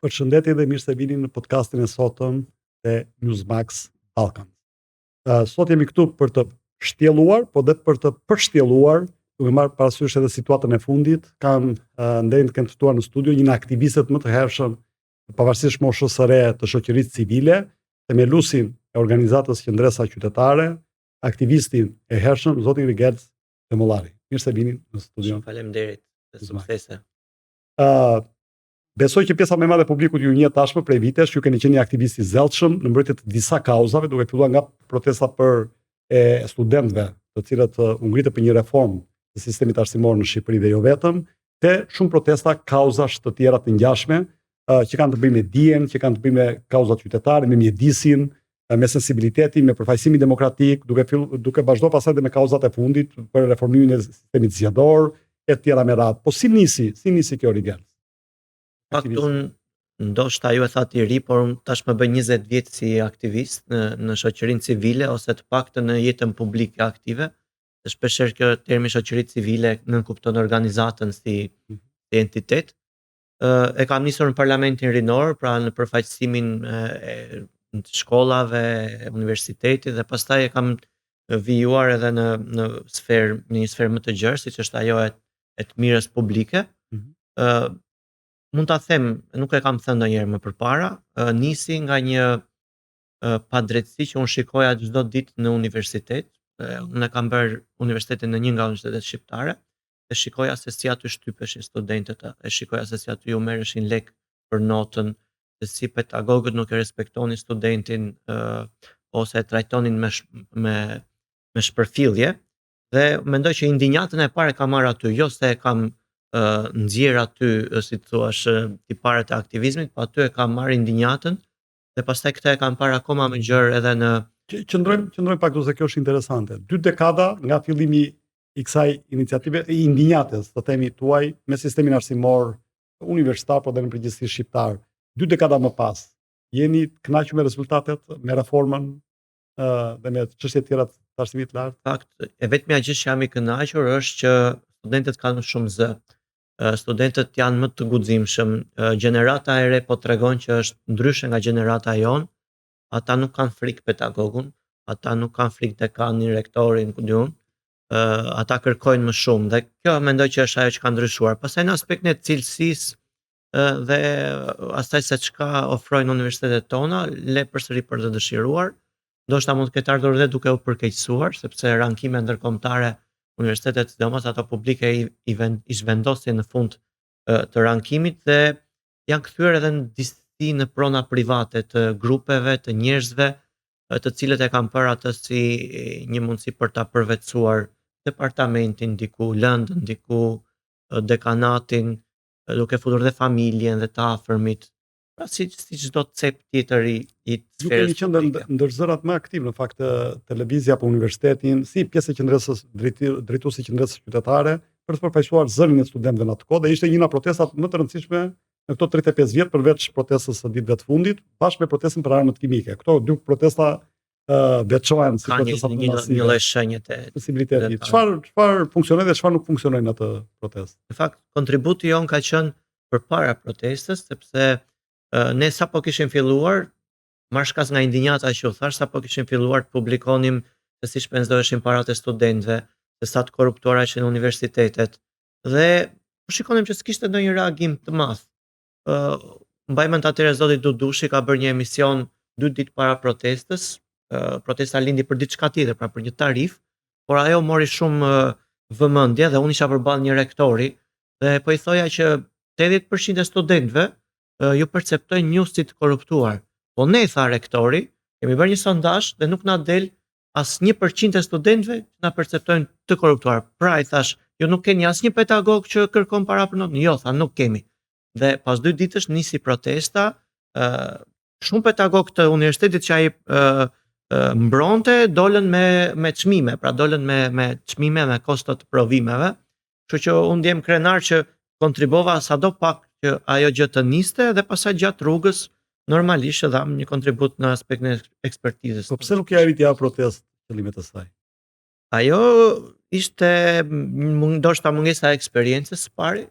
Përshëndetje dhe mirë se vini në podcastin e sotëm të Newsmax Balkan. Sot jemi këtu për të shtjelluar, po dhe për të përshtjelluar, duke marrë parasysh edhe situatën e fundit. Kam nderin të kenë të ftuar në studio një nga aktivistët më të hershëm, pavarësisht moshës së re të shoqërisë civile, themeluesin e organizatës Qendresa Qytetare, aktivistin e hershëm zotin Rigelc Demollari. Mirë se vini në studio. Faleminderit për suksese. Besoj që pjesa më e madhe e publikut ju njeh tashmë prej vitesh, ju keni qenë aktivistë i zellshëm në mbrojtje të disa kauzave, duke filluar nga protesta për studentëve, të cilët u ngritën për një reformë të sistemit arsimor në Shqipëri dhe jo vetëm, te shumë protesta kauzash të tjera të ngjashme, që kanë të bëjnë me dijen, që kanë të bëjnë me kauzat qytetare, me mjedisin, me sensibilitetin, me përfaqësimin demokratik, duke vazhduar pastaj edhe me kauzat e fundit për reformimin e sistemit zgjedhor e tjera me radhë. Po si nisi kjo Rigel? Unë ndoshta ju e thatë i ri, por unë tash më bëj 20 vjet si aktivist në shoqërinë civile ose të paktën në jetën publike aktive. Dhe shpeshherë kjo termi shoqëri civile nënkupton organizatën si entitet. E kam nisur në Parlamentin Rinor, pra në përfaqësimin e shkollave, universitetit dhe pastaj e kam vijuar edhe në një sferë më të gjerë, siç është ajo e të mirës publike. Mund ta them, nuk e kam thënë ndonjëherë më përpara, nisi nga një padrejtësi që unë shikoja çdo ditë në universitet. Unë kam bërë universitetin në një nga universitetet shqiptare dhe shikoja se si aty shtypeshin studentët, e shikoja se si aty u merreshin lek për notën, se si pedagogët nuk e respektonin studentin ose e trajtonin me shpërfillje. Dhe mendoj që indinjatën e parë kam marrë aty, jo se kam nxjerr aty, si thua, tiparet e aktivizmit, po aty e kam marrë indinjatën dhe pastaj këtë e kam parë akoma më gjerë edhe në Qëndrojmë pak se kjo është interesante. 2 dekada nga fillimi i kësaj iniciative, i indinjatës, të themi tuaj, me sistemin arsimor universitar, po dhe në përgjithësi shqiptar. 2 dekada më pas, jeni të kënaqur me rezultatet, me reformën dhe me çështjet tjera të arsimit të lartë? Fakt, e vetmja gjë që jam i kënaqur është që studentët kanë shumë zë. Studentët janë më të guximshëm. Gjenerata e re po tregon që është ndryshe nga gjenerata jon. Ata nuk kanë frikë pedagogun, ata nuk kanë frikë dekanin, rektorin, ku diun. Ata kërkojnë më shumë dhe kjo mendoj që është ajo që ka ndryshuar. Pastaj në aspektin e cilësisë dhe asaj se çka ofrojnë universitetet tona, le përsëri për të dëshiruar. Ndoshta mund të ketë ardhur edhe duke u përkeqësuar, sepse rankime ndërkombëtare universitetet, sidomos ato publike, i zhvendosin në fund të rankimit dhe janë kthyer edhe në prona private të grupeve, të njerëzve, të cilët e kanë parë atë si një mundësi për ta përvetësuar departamentin, diku lëndën, diku dekanatin, duke futur dhe familjen dhe të afërmit. Pra si çdo cep tjetër i Ju keni qenë ndër zërat më aktiv në fakt televizja apo universitetin, si pjesë e qendrës drejtuesi i qendrës qytetare, për të përfaqësuar zërin e studentëve në atë kohë dhe ishte një nga protestat më të rëndësishme në këto 35 vjet përveç protestës së ditëve të fundit, bashkë me protestën për armët kimike. Këto 2 protesta veçohen si protesta një lloj shenje të sensibilitetit. Çfarë funksionoi dhe çfarë nuk funksioni në atë protestë? Në fakt, kontributi jon ka qenë përpara protestës, sepse ne sapo kishim filluar, marr shkas nga indinjata që u thash, sapo kishim filluar të publikonim se si shpenzoheshin parat e studentëve, se sa të korruptuara ishin universitetet dhe shikonim që s'kishte ndonjë reagim të madh. Mbaj mend atëherë zoti Dudushi ka bërë një emision 2 ditë para protestës. Protesta lindi për diçka tjetër, pra për një tarif, por ajo mori shumë vëmendje dhe unë isha përballë një rektori dhe po i thoja që 80% e studentëve ju perceptojnë ju si të korruptuar. Po ne, tha rektori, kemi bërë një sondazh dhe nuk na del as 1% e studentëve që na perceptojnë të korruptuar. Pra i thash, ju nuk keni asnjë pedagog që kërkon para për notën? Jo, tha, nuk kemi. Dhe pas 2 ditësh nisi protesta, shumë pedagog të universitetit që ai mbronte dolën me çmime, pra dolën me çmime me kosto të provimeve. Kështu që unë ndjem krenar që kontribova sadopak që ajo gjë të niste dhe pastaj gjatë rrugës normalisht dham një kontribut në aspektin e ekspertizës. Po pse nuk ja arritja protestë qëllimet e saj? Ajo ishte ndoshta mungesa e eksperiencës së pari,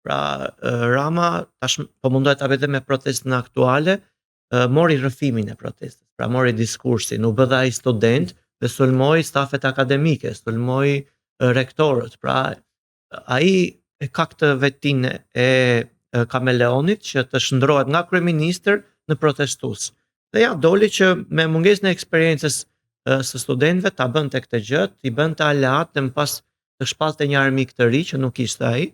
Pra Rama tash po mundohet ta bëte me protestën aktuale, mori rrëfimin e protestës. Pra mori diskursin, u bë dhe ai student dhe sulmoi stafet akademike, sulmoi rektorët. Pra ai e ka këtë vetinë e kameleonit që të shndrohet nga kryeministër në protestues. Dhe ja doli që me mungesën e eksperiencës së studentëve ta bënte këtë gjë, i bënte aleat dhe më pas të shpalte një armik të ri që nuk ishte ai.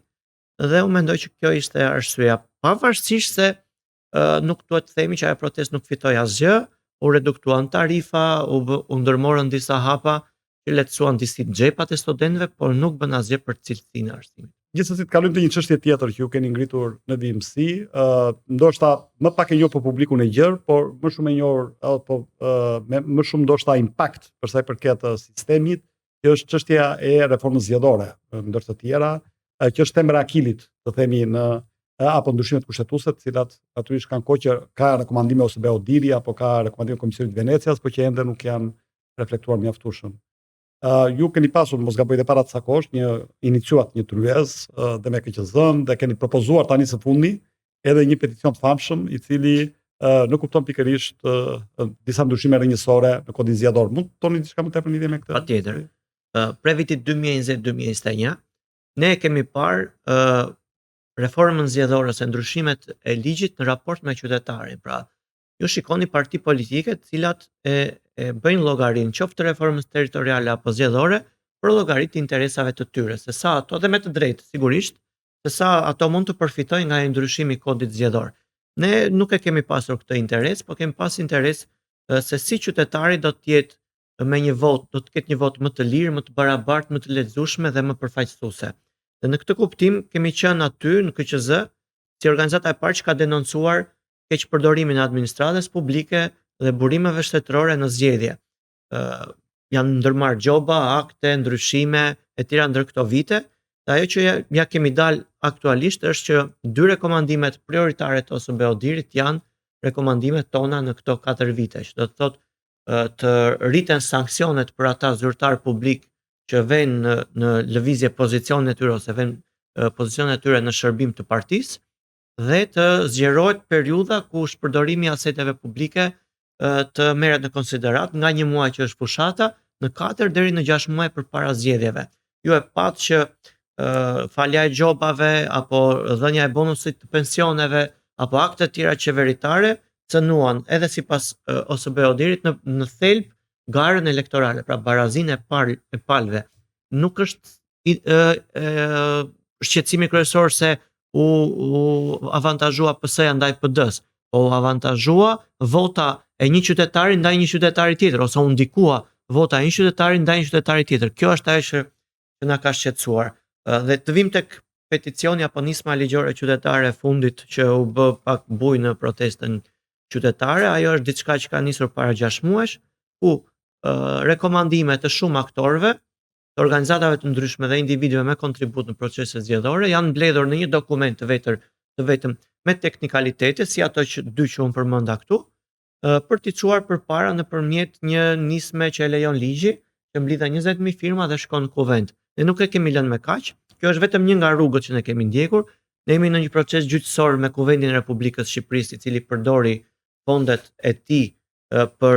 Dhe unë mendoj që kjo ishte arsyeja, pavarësisht se nuk duhet të themi që ajo protestë nuk fitoi asgjë, u reduktuan tarifa, u ndërmorën disa hapa që lehtësuan disi xhepat e studentëve, por nuk bën asgjë për cilësinë e arsimit. Gjithsesi të kalojmë te një çështje tjetër që ju keni ngritur në VMC, ndoshta më pak e njohur për publikun e gjerë, por më shumë e njohur apo me më shumë ndoshta impakt për sa i përket sistemit, që është çështja e reformës zgjedhore, ndër të tjera, që është temra akilit, të themi në apo ndryshimet kushtetuese, të cilat natyrisht kanë kohë që ka rekomandime ose Odiri apo ka rekomandime Komisionit Venecias, por që ende nuk janë reflektuar mjaftueshëm. Ju keni pasur, mos gaboj, para të sakosh, iniciuat një tryez dhe me KQZ-n dhe keni propozuar tani së fundi edhe një peticion të famshëm i cili nuk kupton pikërisht disa ndryshime rrënjësore në kodin zgjedhor. Mund të toni diçka më tepër në lidhje me këtë? Patjetër. Prej vitit 2020-2021 ne kemi parë reformën zgjedhore ose ndryshimet e ligjit në raport me qytetarin. Pra, ju shikoni parti politike të cilat e bëjnë llogarinë qoftë reformës territoriale apo zgjedhore për llogaritë interesave të tyre, se sa ato, dhe me të drejtë sigurisht, se sa ato mund të përfitojnë nga ndryshimi i kodit zgjedhor. Ne nuk e kemi pasur këtë interes, por kemi pas interes se si qytetari do të jetë me një votë, do të ketë një votë më të lirë, më të barabartë, më të lehtësueshme dhe më përfaqësuese. Dhe në këtë kuptim kemi qenë aty në KQZ si organizata e parë që ka denoncuar keqpërdorimin e administratës publike dhe burimeve shtetërore në zgjedhje. Janë ndërmarrë gjoba, akte, ndryshime e tjera ndër këto vite, dhe ajo që ja kemi dalë aktualisht është që 2 rekomandimet prioritare të OSB Odirit janë rekomandimet tona në këto 4 vite, që do të thotë të rriten sanksionet për ata zyrtar publik që vënë në lëvizje pozicionin e tyre ose vënë pozicionin e tyre në shërbim të partisë, dhe të zgjerohet periudha ku shpërdorimi i aseteve publike të merret në konsiderat nga një muaj që është fushata në 4 deri në 6 muaj përpara zgjedhjeve. Ju e patë që falja e gjobave apo dhënia e bonusit të pensioneve apo akte të tjera qeveritare cënuan edhe sipas OSB Odirit në thelb garën elektorale, pra barazinë e palëve. Nuk është shqetësimi kryesor se u avantazhua PS-ja ndaj PD-s, po u avantazhua vota e një qytetari ndaj një qytetari tjetër, ose u ndikua vota e një qytetari ndaj një qytetari tjetër. Kjo është ajo që na ka shqetësuar. Dhe të vim tek peticioni apo nisma ligjore qytetare e fundit që u bë pak bujë në protestën qytetare, ajo është diçka që ka nisur para 6 muajsh, ku rekomandime të shumë aktorëve, të organizatave të ndryshme dhe individëve me kontribut në procese zgjedhore janë mbledhur në një dokument të vetëm me teknikalitete, si ato që 2 që unë përmenda këtu, për t'i çuar përpara nëpërmjet një nisme që e lejon ligji, që mblidhe 20.000 firma dhe shkon në kuvend. Ne nuk e kemi lënë me kaq. Kjo është vetëm një nga rrugët që ne kemi ndjekur. Ne jemi në një proces gjyqësor me Kuvendin e Republikës Shqipërisë, i cili përdori fondet e tij për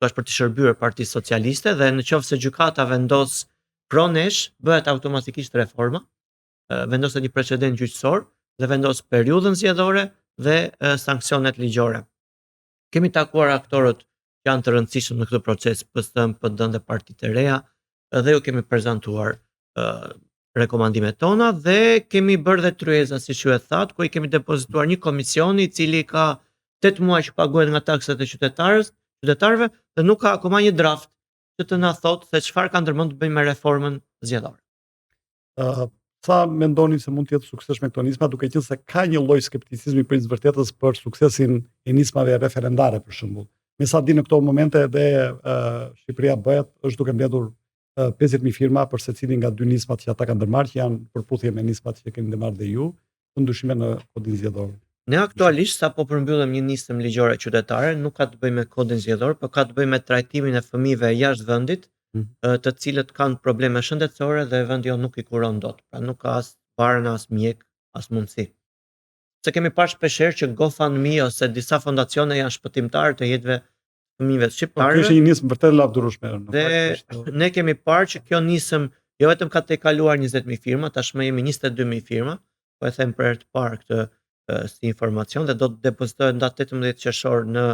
të shërbyer Partisë Socialiste, dhe nëse gjykata vendos pronesh, bëhet automatikisht reforma, vendoset një precedent gjyqësor dhe vendos periudhën zgjedhore dhe sanksionet ligjore. Kemi takuar aktorët që janë të rëndësishëm në këtë proces, PS-n, PD-n dhe partitë e reja, dhe ju kemi prezantuar rekomandimet tona dhe kemi bërë dhe tryeza, siç ju e thatë, ku i kemi depozituar një komisioni i cili ka 8 muaj që paguhet nga taksat e qytetarëve dhe nuk ka akoma një draft që të na thotë se çfarë ka ndërmend të bëjmë me reformën zgjedhore. Sa mendoni se mund të jetë sukses me këto nisma, duke qenë se ka një lloj skepticizmi për vërtetës për suksesin e nismave referendare për shembull. Me sa di në këto momente edhe Shqipëria është duke mbledhur 50.000 firma për secilin nga 2 nismat që ata kanë ndërmarrë, që janë përputhje me nismat që keni ndërmarrë dhe ju, të ndryshime në kodin zgjedhor. Ne aktualisht sapo përmbyllëm një nismë ligjore qytetare, nuk ka të bëjë me kodin zgjedhor, por ka të bëjë me trajtimin e fëmijëve jashtë vendit, të cilët kanë probleme shëndetësore dhe vendi jon nuk i kuron dot. Pra nuk ka as parën as mjek, as mundësi. Se kemi parë shpeshherë që GoFundMe ose disa fondacione janë shpëtimtarë të jetëve të fëmijëve të Kjo shqiptarëve. ishte një nismë vërtet lavdërueshme. Dhe ne kemi parë që kjo nisëm jo vetëm ka tejkaluar 20.000 firma, tashmë jemi 22.000 firma, po e them për herë të parë këtë si informacion dhe do të depozitohet në datë 18 qershor në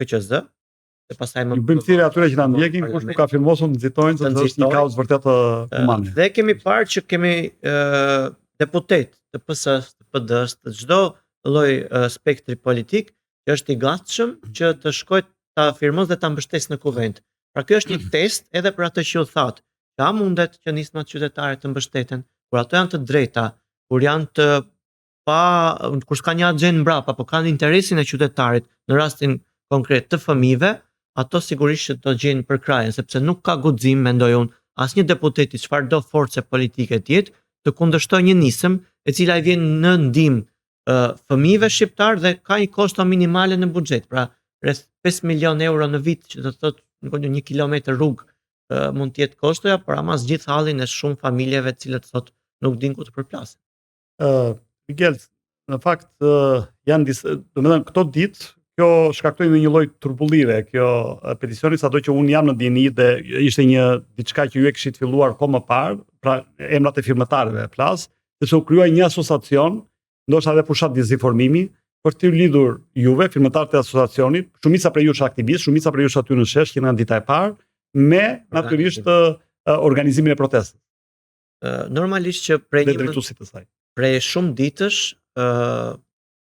KQZ. Dhe pastaj Ju bëjmë thirrje atyre që na ndjekin, kush nuk ka firmosur nxitojnë se është një kauzë vërtet humane. Dhe kemi parë që kemi deputet të PS-s, të PD-s, të çdo lloj spektri politik që është i gatshëm që të shkojë ta firmos dhe ta mbështesë në kuvent. Pra kjo është një test edhe për atë që u thatë. Ka mundet që nismat qytetare të mbështeten, kur ato janë të drejta, kur janë të kur s'ka një agjend mbrapa, po kanë interesin e qytetarit, në rastin konkret të fëmijëve, ato sigurisht që do gjejnë përkrajen, sepse nuk ka guxim, mendoj unë, asnjë deputet i çfarëdo force politike të jetë të kundërshtojë një nisëm e cila i vjen në ndihmë fëmijëve shqiptar dhe ka një kosto minimale në buxhet. Pra, rreth 5 milion euro në vit, që do të thotë në 1 kilometër rrugë mund të jetë kostoja, por ama zgjidh hallin e shumë familjeve të cilët thotë nuk din ku të përplasen. Miguel, në fakt janë domethënë këto ditë kjo shkaktoi një lloj turbullire, kjo peticioni, sado që un jam në dieni dhe ishte një diçka që ju e kishit filluar kohë më parë, pra emrat e firmëtarëve plas, sepse u krijuai një asociacion, ndoshta edhe fushat dezinformimi, për të lidhur juve, firmëtarët e asociacionit, shumica prej jush aktivistë, shumica prej jush aty në shesh, që janë dita e parë, me natyrisht organizimin e protestës. Normalisht që prej shumë ditësh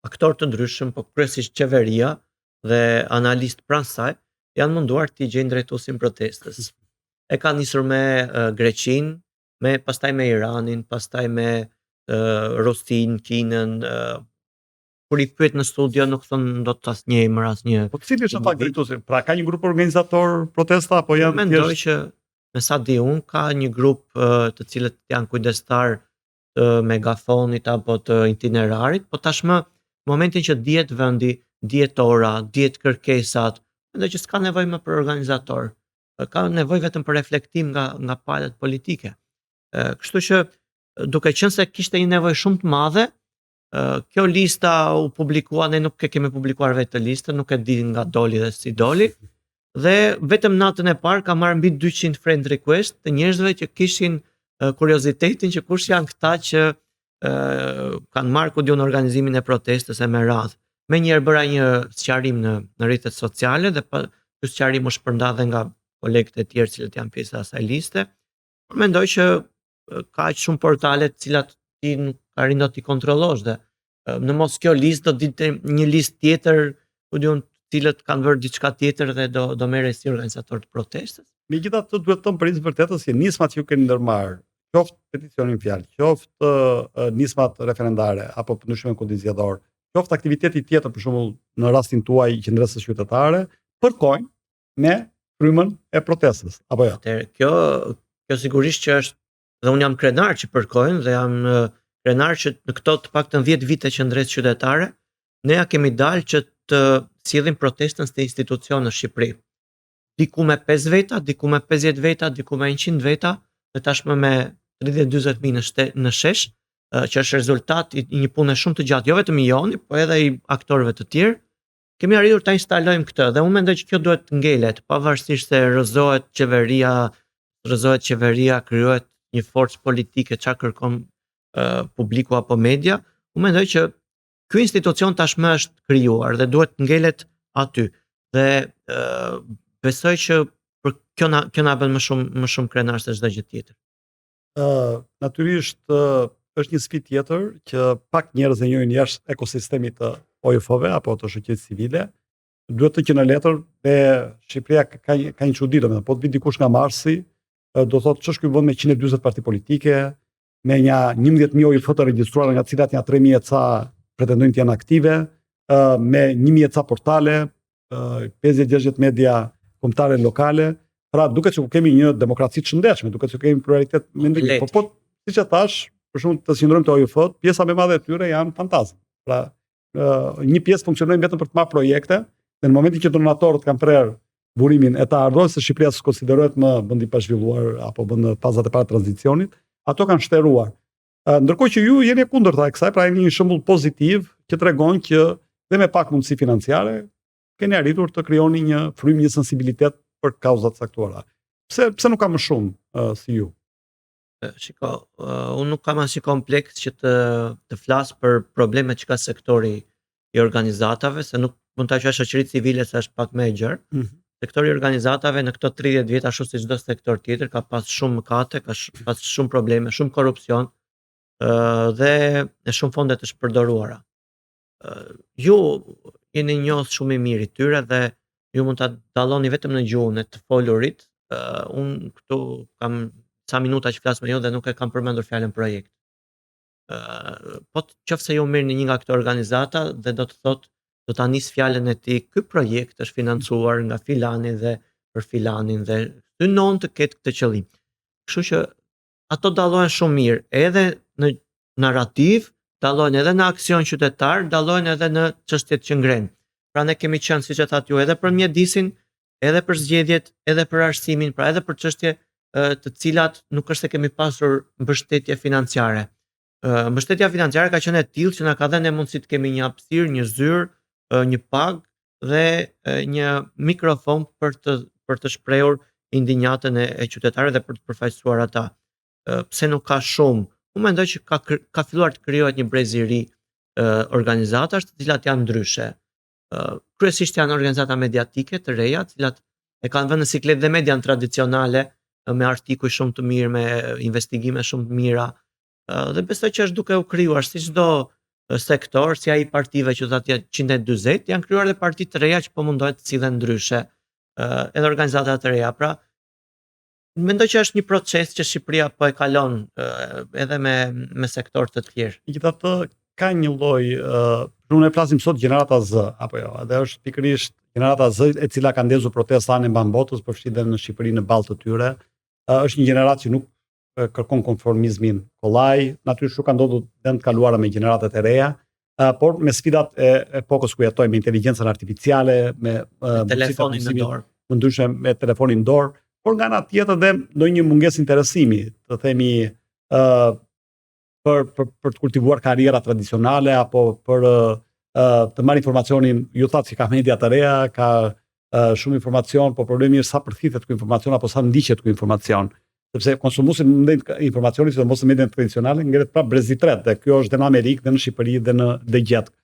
aktorë të ndryshëm, po kryesisht qeveria dhe analistë pranë saj janë munduar të gjejnë drejtuesin protestës. E ka nisur me Greqinë, pastaj me Iranin, pastaj me Rusin, Kinën. Kur i pyet në studio nuk thonë do të asnjë emër, asnjë. Po cili është fakt drejtuesi? Pra ka një grup organizator protesta apo janë Mendoj që me sa di unë ka një grup të cilët janë kujdestar të megafonit apo të itinerarit, po tashmë në momentin që dihet vendi, dihet ora, dihet kërkesat, mendoj që s'ka nevojë më për organizator. Ka nevojë vetëm për reflektim nga palët politike. Kështu që duke qenë se kishte një nevojë shumë të madhe, kjo lista u publikua, ne nuk e kemi publikuar vetë të listën, nuk e di nga doli dhe si doli, dhe vetëm natën e parë ka marrë mbi 200 friend request të njerëzve që kishin kuriozitetin që kush janë këta që kanë marrë ku diun organizimin e protestës e me radhë. Me njerë bëra një sqarim në rrjetet sociale dhe ky sqarim u shpërnda dhe nga kolegët e tjerë cilët janë pjesë e asaj liste. Mendoj që ka aq shumë portale të cilat ti nuk arrin dot t'i kontrollosh dhe në mos kjo listë do ditë një listë tjetër, ku diun, cilët kanë vërë diçka tjetër dhe do merre si organizator të protestës. Megjithatë duhet të them për vërtetës që nismat që ju keni ndërmarrë, qoftë peticionin fjalë, qoftë nismat referendare apo ndryshime kundizjedhor, qoftë aktiviteti tjetër, për shembull në rastin tuaj qendrës qytetare, përkojnë me frymën e protestës, apo jo? Atëherë kjo sigurisht që është, dhe unë jam krenar që përkojnë dhe jam krenar që në këto të paktën 10 vite qendrës qytetare ne ja kemi dalë që të sillim protestën te institucion në Shqipëri. Diku me 5 veta, diku me 50 veta, diku me 100 veta, dhe tashmë me 30-40.000 në shesh, që është rezultat i një pune shumë të gjatë, jo vetëm i joni, po edhe i aktorëve të tjerë. Kemi arritur ta instalojmë këtë dhe unë mendoj që kjo duhet të ngelet, pavarësisht se rrëzohet qeveria, krijohet një forcë politike çka kërkon publiku apo media. Unë mendoj që ky institucion tashmë është krijuar dhe duhet të ngelet aty. Dhe besoj që për kjo na bën më shumë krenar se çdo gjë tjetër. Natyrisht është një sfidë tjetër që pak njerëz e njohin jashtë ekosistemit të OJF-ve apo të shoqërisë civile. Duhet të që në letër dhe Shqipëria ka një çudi, domethënë, po të vi dikush nga Marsi, do thotë ç'është ky vend me 140 parti politike, me një 11.000 OJF të regjistruara, nga të cilat janë 3.000 e ca pretendojnë të janë aktive, me 1.000 e ca portale, 50-60 media kombëtare lokale. Pra duket që kemi një demokraci të shëndetshme, duket që kemi pluralitet mendimi. Po siç e thash, për shembull të sinjorojmë të OJF-t, pjesa më e madhe e tyre janë fantazm. Pra një pjesë funksionojnë vetëm për të marrë projekte, dhe në momentin që donatorët kanë prerë burimin e të ardhurës se Shqipëria s'konsiderohet më vend i pazhvilluar apo vend në fazat e para të tranzicionit, ato kanë shtruar. Ndërkohë që ju jeni kundërta e kësaj, pra jeni një shembull pozitiv që tregon që dhe me pak mundësi financiare keni arritur të krijoni një frym, një sensibilitet për kauzat caktuara. Pse nuk ka më shumë si ju? Shiko, unë nuk kam asnjë kompleks që të flas për problemet që ka sektori i organizatave, se nuk mund ta quash shoqëri civile se është pak më e gjerë. Sektori i organizatave në këto 30 vjet ashtu si çdo sektor tjetër ka pas shumë mëkate, pas shumë probleme, shumë korrupsion, dhe shumë fonde të shpërdoruara. Ju jeni njohës shumë i mirë i tyre dhe ju mund ta dalloni vetëm në gjuhën e të folurit. Unë këtu kam sa minuta që flas me ju dhe nuk e kam përmendur fjalën projekt. Po qofse ju merrni një nga këto organizata dhe do të thotë do ta nis fjalën e tij, ky projekt është financuar nga filani dhe për filanin dhe synon të ketë këtë qëllim. Kështu që ato dallohen shumë mirë, edhe në narrativ, dallohen edhe në aksion qytetar, dallohen edhe në çështjet që ngren. Pra ne kemi qenë, siç e thatë ju, edhe për mjedisin, edhe për zgjedhjet, edhe për arsimin, pra edhe për çështje të cilat nuk është se kemi pasur mbështetje financiare. Mbështetja financiare ka qenë e tillë që na ka dhënë mundësi të kemi një hapësirë, një zyrë, një pagë dhe një mikrofon për të shprehur indinjatën e qytetarëve dhe për të përfaqësuar ata. Pse nuk ka shumë? Unë mendoj që ka filluar të krijohet një brez i ri organizatash, të cilat janë ndryshe. Kryesisht janë organizata mediatike të reja, të cilat e kanë vënë në siklet dhe median tradicionale me artikuj shumë të mirë, me investigime shumë të mira. Dhe besoj që është duke u krijuar si çdo sektor, si ai partive që thotë 140, janë krijuar edhe parti të reja që po mundohen të sillen ndryshe, edhe organizata të reja. Pra, mendoj që është një proces që Shqipëria po e kalon edhe me sektor të tjerë. Megjithatë ka një lloj, ne flasim sot gjenerata Z, apo jo, dhe është pikërisht gjenerata Z e cila ka ndezur protesta anë mban botës, por fshiten në Shqipëri në ballë të tyre. Është një gjeneratë që nuk kërkon konformizmin kollaj, natyrisht ka ndodhur dhe në të kaluara me gjeneratat e reja, por me sfidat e epokës ku jetojmë, me inteligjencën artificiale, me telefonin në dorë, më ndryshe me telefonin në dorë, por nga ana tjetër dhe ndonjë mungesë interesimi, të themi për të kultivuar karriera tradicionale apo për të marrë informacionin, ju thatë që ka media të reja, ka shumë informacion, po problemi është sa përthithet ky informacion apo sa ndiqet ky informacion. Sepse konsumuesi ndaj informacionit, sidomos në mediat tradicionale, ngret prapë brezi i tretë, dhe kjo është dhe në Amerikë, dhe në Shqipëri, dhe në gjatë.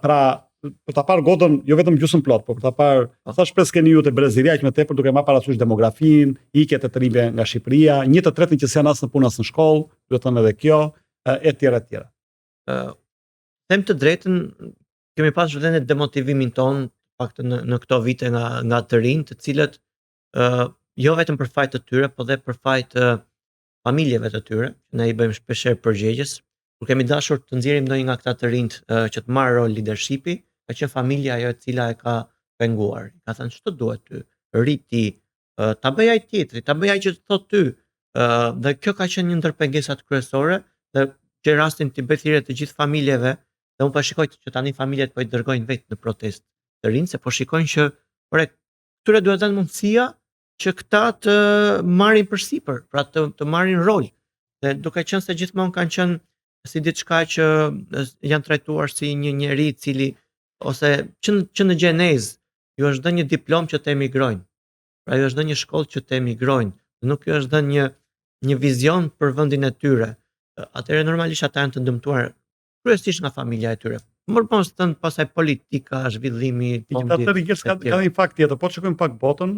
Pra, për ta parë gotën, jo vetëm gjysmë plot, por për ta parë, sa shpresë keni ju te breziria që më tepër duke marrë parasysh demografinë, ikjet e të rinjve nga Shqipëria, 1/3 që s'janë as në punë as në shkollë, do të them edhe kjo, etj. Them të drejtën, kemi pasur edhe demotivimin ton, paktën në këto vite nga të rinj, të cilët jo vetëm për fajt të tyre, po dhe për fajt familjeve të tyre, ne i bëjmë shpeshherë përgjegjës, kur kemi dashur të nxjerrim ndonjë nga këta të rinjt që të marrë rol leadershipi, ka qenë familja ajo e cila e ka penguar. Ka thënë ç'të duhet ty, rriti, ta bëj ai tjetri, ta bëj ai që thot ty. Dhe kjo ka qenë një ndër pengesat kryesore, dhe që rastin të bëj thirrje të gjithë familjeve, dhe unë po shikoj që tani familjet po i dërgojnë vetë në protestë të rinj, se po shikojnë që këtyre duhet dhënë mundësia që këta të marrin përsipër, pra të marrin rol. Dhe duke qenë se gjithmonë kanë qenë si diçka që janë trajtuar si një njerëz i cili ose që në gjenezë ju është dhënë një diplomë që të emigrojnë. Pra ju është dhënë një shkollë që të emigrojnë, nuk ju është dhënë një vizion për vendin e tyre. Atëherë normalisht ata janë të dëmtuar kryesisht nga familja e tyre. Më pas thënë pasaj politika, zhvillimi, fondi. Ka një fakt tjetër, po shikojmë pak botën,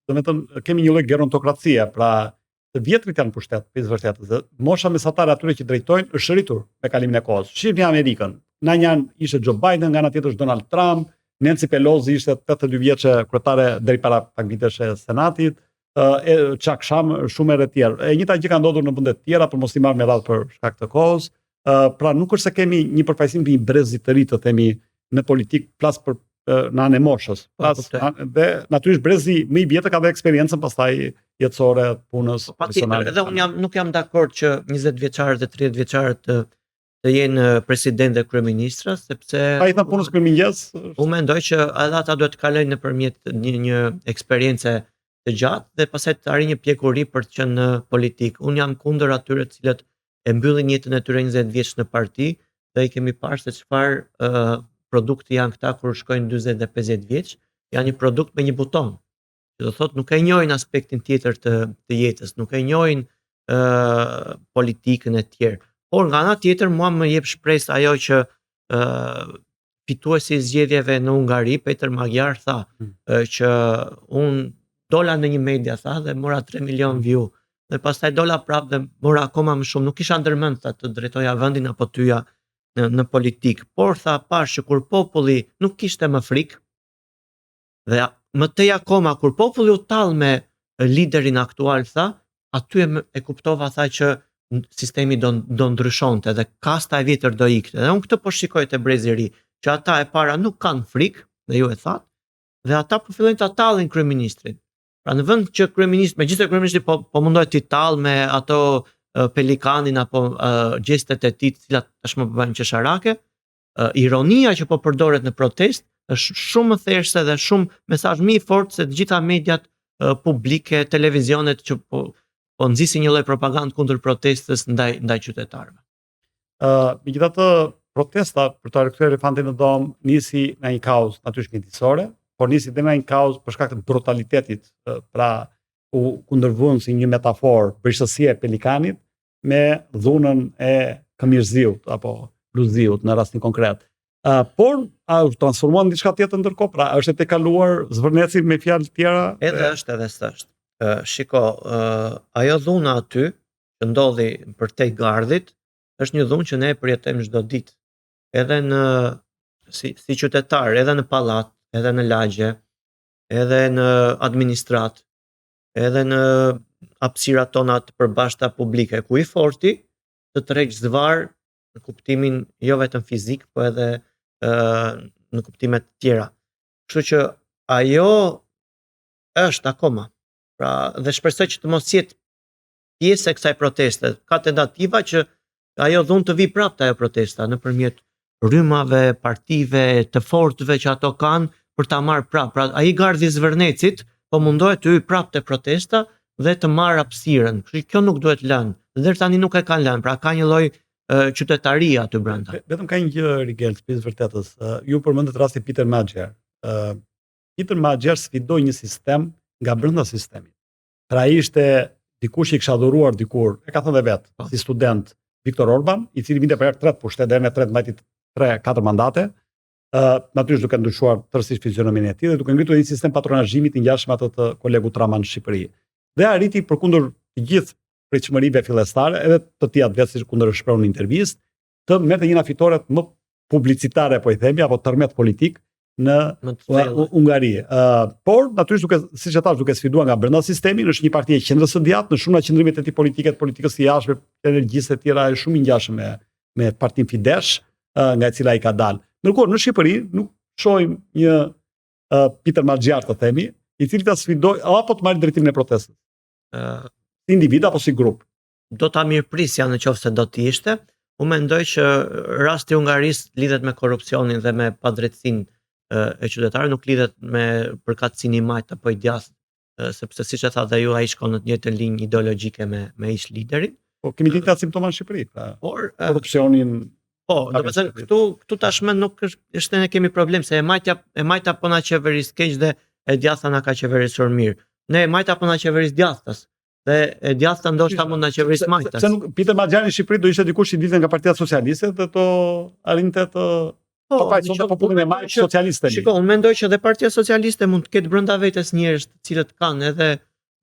domethënë kemi një lloj gerontokracie, pra të vjetrit janë pushtet, pjesë vërtetë. Dhe mosha mesatare atyre që drejtojnë është rritur me kalimin e kohës. Shihni Amerikën. Nga një anë ishte Joe Biden, nga ana tjetër është Donald Trump, Nancy Pelosi ishte 82 vjeçë kryetare deri para pak vitesh e Senatit, Chuck Schumer, shumë e tjerë. E njëjta gjë ka ndodhur në vende të tjera, por mos i marr me radhë për shkak të kohës. Pra nuk është se kemi një përfaqësim të një brezi të ri, të themi, në politikë, plas për në anë e moshës. Dhe natyrisht brezi më i vjetër ka dhe eksperiencën pastaj jetësore, punës profesionale. Edhe unë nuk jam dakord që 20 vjeçarët dhe 30 vjeçarët të jenë president dhe kryeministra, sepse ai thon punës përmingjes. Unë mendoj që edhe ata duhet të kalojnë nëpërmjet një eksperiencë të gjatë dhe pastaj të arrijë një pjekuri për të qenë në politikë. Unë jam kundër atyre të cilët e mbyllin jetën e tyre 20 vjeç në parti dhe i kemi parë se çfarë produkti janë këta kur shkojnë 40 dhe 50 vjeç, janë një produkt me një buton. Që do thotë nuk e njohin aspektin tjetër të jetës, nuk e njohin politikën e tjerë. Por nga ana tjetër mua më jep shpresë ajo që fituesi i zgjedhjeve në Hungari, Peter Magyar tha që unë dola në një media tha dhe mora 3 milion view. Dhe pastaj dola prapë dhe mora akoma më shumë. Nuk kisha ndërmend të drejtoja vendin apo tyja në politikë, por tha pash që kur populli nuk kishte më frikë dhe më tej akoma kur populli u tall me liderin aktual tha, aty e kuptova tha që sistemi do ndryshonte dhe kasta e vjetër do ikte. Dhe unë këtë po shikoj te brezi i ri, që ata e para nuk kanë frikë, dhe ju e thatë, dhe ata po fillojnë ta tallin kryeministrin. Pra në vend që kryeministri, megjithëse kryeministri po mundohet t'i tallë me ato pelikanin apo gjestet e tij të cilat tashmë bëjnë qesharake, ironia që po përdoret në protestë është shumë më thjeshtë dhe shumë mesazh më i fortë se të gjitha mediat publike, televizionet që po nxisin një lloj propagandë kundër protestës ndaj qytetarëve. Megjithatë, protesta për të rikthyer elefantin në dom nisi nga një kauzë natyrisht mjedisore, por nisi dhe nga një kauzë për shkak të brutalitetit, pra u kundërvuen si një metaforë brishtësia e pelikanit me dhunën e këmirëziut apo bluziut në rastin konkret. Por u transformuan në diçka tjetër ndërkohë, pra është e tejkaluar zvërneci me fjalë tjera. Edhe s'është. Shiko, ajo dhuna aty që ndodhi përtej Gardhit është një dhunë që ne e përjetojmë çdo ditë. Edhe si qytetar, edhe në pallat, edhe në lagje, edhe në administrat, edhe në hapësirat tona të përbashkëta publike, ku i forti të tregj zvar në kuptimin jo vetëm fizik, po edhe në kuptime të tjera. Kështu që ajo është akoma. Pra, dhe shpresoj që të mos jetë pjesë e kësaj proteste. Ka tentativa që ajo dhunë të vi prapë ajo protesta nëpërmjet rrymave, partive të fortëve që ato kanë për ta marrë prapë. Pra, ai Gardhi Zvërnecit po mundohet të hyjë prapë te protesta dhe të marrë hapësirën. Kështu që kjo nuk duhet lënë. Dhe tani nuk e kanë lënë. Pra ka një lloj qytetaria aty brenda. Vetëm ka një gjë Rigel, spisë vërtetës. Ju përmendet rastin Peter Magyar. Peter Magyar sfidoi një sistem nga brenda sistemit. Pra ishte dikush i kisha dhuruar dikur, e ka thënë vet, si student Viktor Orban, i cili vinte për herë 3 pushtet, deri në 3 mbajti 3-4 mandate. Natyrisht duke ndryshuar tërësisht fizionominë e tij dhe duke ngritur një sistem patronazhimi të ngjashëm atë të kolegut Traman në Shqipëri. Dhe arriti përkundër të gjithë pritshmërive fillestare, edhe të tij atë vetë kundër shprehur në intervistë, të merrte një nga fitoret më publicitare, po i themi, apo tërmet politik në Hungari. Por natyrisht siç e thash, duke sfiduar nga brenda sistemi, është një parti e qendrës së djathtë, në shumë nga qendrimet e tij politike të politikës së jashtme, energjisë e tjera, është shumë i ngjashëm me partinë Fidesz, nga e cila ai ka dalë. Ndërkohë në Shqipëri nuk shohim një Peter Magyar të themi, i cili ta sfidoi apo të marrë drejtimin e protestës. Si individ apo si grup. Do ta mirëprisja nëse do të ishte. Unë mendoj që rasti i Hungarisë lidhet me korrupsionin dhe me padrejtësinë e qytetarëve, nuk lidhet me përkatësinë i majt apo i djathtë, sepse siç e tha dhe ju, ai shkon në të njëjtën linjë ideologjike me ish liderin. Po kemi ditë atë simptoma në Shqipëri, por korrupsionin. Po, do të thënë këtu tashmë nuk është ne kemi problem se e majta po na qeveris keq dhe e djathta na ka qeverisur mirë. Ne e majta po na qeveris djathtas dhe e djathta ndoshta mund na qeveris majtas. Se nuk Peter Magyar në Shqipëri do ishte dikush i dilte nga Partia Socialiste dhe to arrinte të pajisonte popullin e majt socialiste. Shiko, unë mendoj që dhe Partia Socialiste mund të ketë brenda vetes njerëz të cilët kanë edhe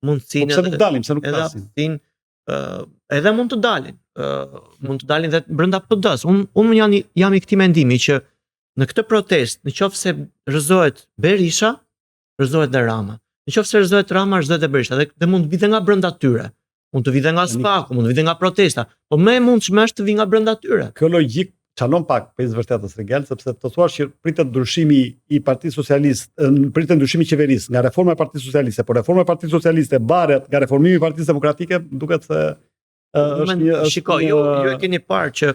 mundësinë se nuk dalin, se nuk flasin. Edhe mund të dalin. Mund të dalin dhe brenda PD-s. Unë jam i këtij mendimi që në këtë protestë, nëse rrëzohet Berisha, rrëzohet dhe Rama. Nëse rrëzohet Rama, rrëzohet dhe Berisha dhe mund të vijë nga brenda tyre. Mund të vijë nga spaku, mund të vijë nga protesta, po më e mundshme është të vijë nga brenda tyre. Kjo logjik çalon pak për vërtetës Rigel, sepse të thuash që pritet ndryshimi i Partisë Socialiste, pritet ndryshimi i qeverisë nga reforma e Partisë Socialiste, por reforma e Partisë Socialiste varet nga reformimi i Partisë Demokratike, duket se është një shikoj, ju e keni parë që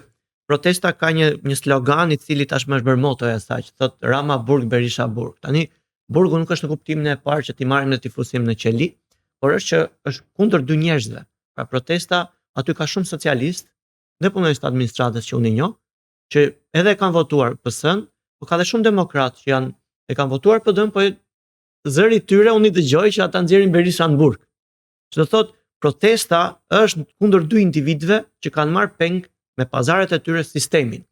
protesta ka një slogan i cili tashmë është bërë motoja e saj, që thotë Rama Burg, Berisha Burg. Tani burgu nuk është në kuptimin e parë që ti marrim dhe ti fusim në qeli, por është që është kundër dy njerëzve. Pra protesta aty ka shumë socialist dhe punonjës të administratës që unë i njoh, që edhe kanë votuar PS-n, por ka dhe shumë demokrat që e kanë votuar PD-n, po zëri tyre unë i dëgjoj që ata nxjerrin Berisha në burg. Që do thotë protesta është kundër dy individëve që kanë marrë peng me pazaret e tyre sistemin.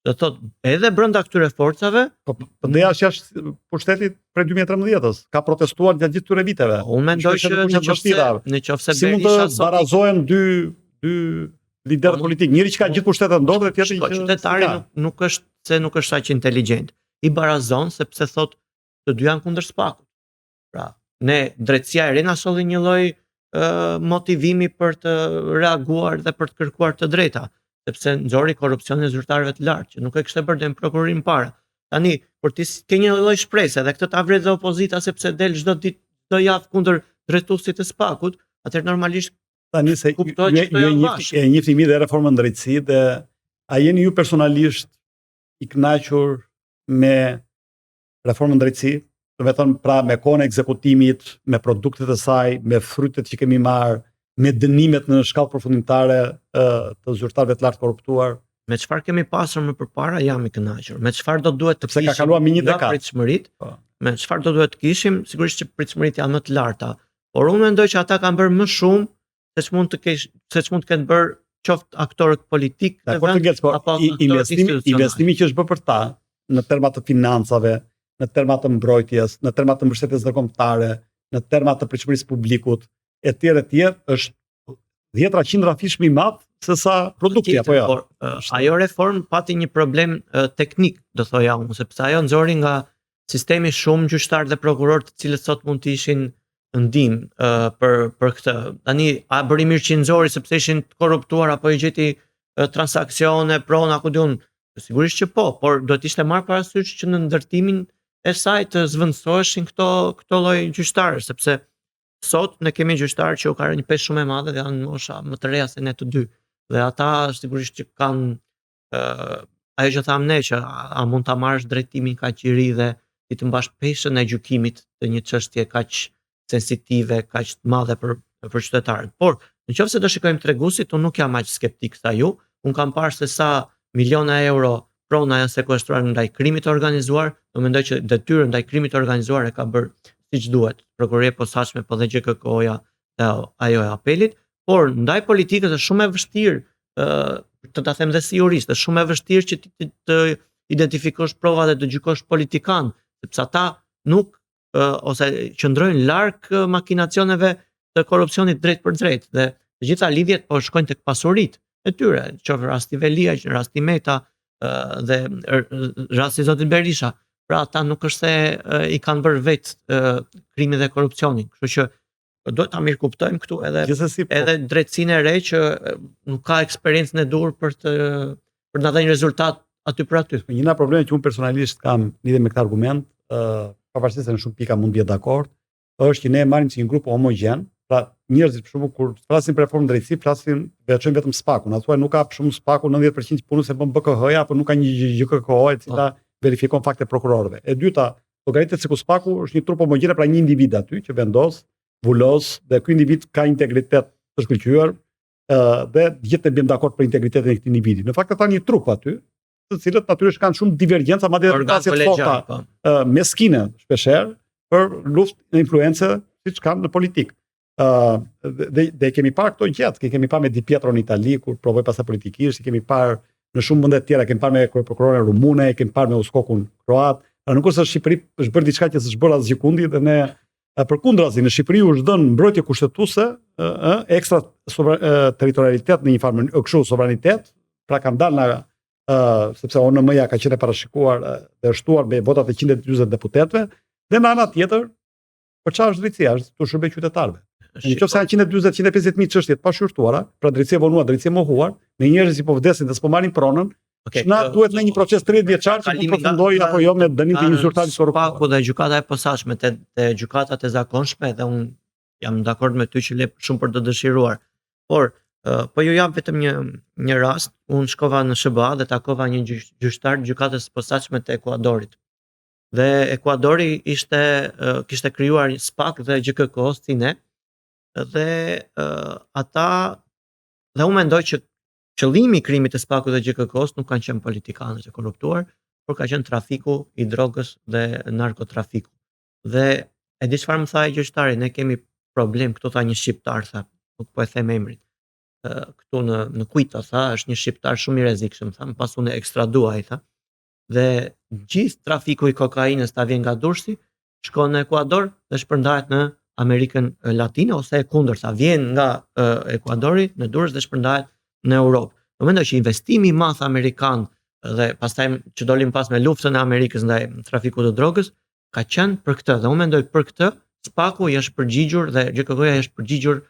Do thotë edhe brenda këtyre forcave, Po PD-ja është jashtë pushtetit prej 2013-s, ka protestuar gjatë gjithë këtyre viteve. unë mendoj që nëse Si mund Berisha të barazohen dy liderë politik, njëri që ka gjithë pushtetet dorë dhe tjetri që qytetari nuk është saq inteligjent. I barazon sepse thotë të dy janë kundër spakut. Pra, ne drejtësia e re na solli një lloj motivimi për të reaguar dhe për të kërkuar të drejta, sepse nxori korrupsionin e zyrtarëve të lartë, që nuk e kishte bërë prokurorin para. Tani, kur ti ke një lloj shpresë dhe këtë ta vret dhe opozita sepse del çdo ditë çdo javë kundër drejtuesit të spakut, atëherë normalisht tani se kuptohet që këto janë bashkë. e njihni mirë dhe reformën drejtësi dhe a jeni ju personalisht i kënaqur me reformën drejtësi, do të thënë pra me kohën e ekzekutimit, me produktet e saj, me frytet që kemi marrë, me dënimet në shkallë përfundimtare të zyrtarëve të lartë korruptuar. Me çfarë kemi pasur më përpara jam i kënaqur. Me çfarë do duhet të Sepse kishim ka kaluar mbi një nga dekadë. pritshmëritë, Po. me çfarë do duhet të kishim, sigurisht që pritshmëritë janë më të larta, por unë mendoj që ata kanë bërë më shumë se mund të kenë bërë qoftë aktorët politik të Dakor të gjetës, po apo aktorët investimi që është bërë për ta në terma të financave, në terma të mbrojtjes, në terma të mbështetjes ndërkombëtare, në terma të pritshmërisë publikut, etj është 10 qindra fish më i madh se sa produkti apo jo. Por ajo reform pati një problem teknik, do thoja unë, sepse ajo nxori nga sistemi shumë gjyqtar dhe prokuror të cilët sot mund të ishin ndihmë për këtë. Tani a bëri mirë që nxori sepse ishin të korruptuar apo i gjeti transaksione, prona, ku diun, sigurisht që po, por do të ishte marrë parasysh që në ndërtimin e saj të zvendësoheshin këto lloj gjyqtarë, sepse sot ne kemi gjyqtarë që u kanë një peshë shumë e madhe dhe janë mosha më të reja se ne të dy. Dhe ata sigurisht që kanë ajo që thamë ne që a mund ta marrësh drejtimin kaq i ri dhe ti të mbash peshën e gjykimit të një çështje kaq sensitive, kaq të madhe për qytetarët. Por nëse do shikojmë treguesit, unë nuk jam aq skeptik sa ju. Unë kam parë se sa miliona euro prona janë sekuestruar ndaj krimit të organizuar, do mendoj që detyrën ndaj krimit të organizuar e ka bërë siç duhet. Prokuroria e posaçme po dhe GKK-ja dhe ajo e apelit, por ndaj politikës është shumë e vështirë, të ta them dhe si jurist, është shumë e vështirë që ti të identifikosh provat dhe të gjykosh politikan, sepse ata nuk ose qëndrojnë larg makinacioneve të korrupsionit drejt për drejt dhe të gjitha lidhjet po shkojnë tek pasuritë e tyre, qoftë rasti Velia, rasti Meta dhe rasti zotit Berisha. Pra ata nuk është se i kanë bërë vetë krimin dhe korrupsionin. Kështu që duhet ta mirë kuptojmë këtu edhe drejtësinë e re që nuk ka eksperiencën e dur për të na dhënë rezultat aty për aty. Një nga problemet që unë personalisht kam lidhje me këtë argument, pavarësisht se në shumë pika mund të jetë dakord, është që ne marrim si një grup homogjen, pra njerëzit për shembull kur flasin për reformë drejtësi, flasin veçojnë vetëm spakun. Ata thuajnë nuk ka shumë spaku, 90% punës e bën BKH-ja, apo nuk ka një GKK e cila verifikon fakte prokurorëve. E dyta, llogaritet se ku spaku është një trup homogjen, pra një individ aty që vendos, vulos dhe ky individ ka integritet të shkëlqyer dhe gjithë ne bëjmë dakord për integritetin e këtij individi. Në fakt ata një trup aty, të cilët natyrisht kanë shumë divergjenca, madje pasje të forta, meskine shpeshherë për luftë në influencë siç kanë në politikë. Dhe kemi parë këto gjatë, kemi parë me Di Pietro në Itali kur provoi pastaj politikisht, kemi parë në shumë vende të tjera, kemi parë me prokurorin rumune, kemi parë me Uskokun kroat. Nuk është se Shqipëri është bërë diçka që s'është bërë asgjë kundi dhe ne përkundrazi në Shqipëri u është dhënë mbrojtje kushtetuese, ekstra territorialitet në një farë mënyrë, kështu sovranitet, pra kanë dalë nga sepse ONM-ja ka qenë parashikuar dhe shtuar me votat e 140 deputetëve, dhe në ana tjetër, për çfarë është drejtësia? Është të shërbejë qytetarëve. Nëse janë 140-150.000 çështje të pashurtuara, pra drejtësia e vonuar, drejtësia e mohuar, me njerëz që po vdesin dhe s'po marrin pronën, na duhet në një proces 30 vjeçar që të përfundojë apo jo me dënim të një zyrtari korruptor. Spaku dhe gjykata e posaçme te gjykatat e zakonshme, dhe un jam dakord me ty që le shumë për të dëshiruar. Por po ju jap vetëm një rast, un shkova në SBA dhe takova një gjyqtar të gjykatës së posaçme të Ekuadorit. Dhe Ekuadori kishte krijuar SPAK dhe GKK si ne. Dhe ata dhe unë mendoj që qëllimi i krijimit të SPAK-ut dhe GKK-s nuk kanë qenë politikanët e korruptuar, por ka qenë trafiku i drogës dhe narkotrafiku. Dhe e di çfarë më tha ai gjyqtari, ne kemi problem këtu, tha një shqiptar, tha, nuk po e them emrin. Këtu në Kuito, tha, është një shqiptar shumë i rrezikshëm, tha, më pas unë e ekstraduaj, tha. Dhe gjithë trafiku i kokainës ta vjen nga Durrësi, shkon në Ekuador dhe shpërndahet në Amerikën Latine, ose e kundërta, vjen nga Ekuadori në Durrës dhe shpërndahet në Europë. Do mendoj që investimi i madh amerikan dhe pastaj që dolim pas me luftën e Amerikës ndaj trafikut të drogës ka qenë për këtë. Dhe unë mendoj për këtë SPAK-u i është përgjigjur dhe GKK-ja i është përgjigjur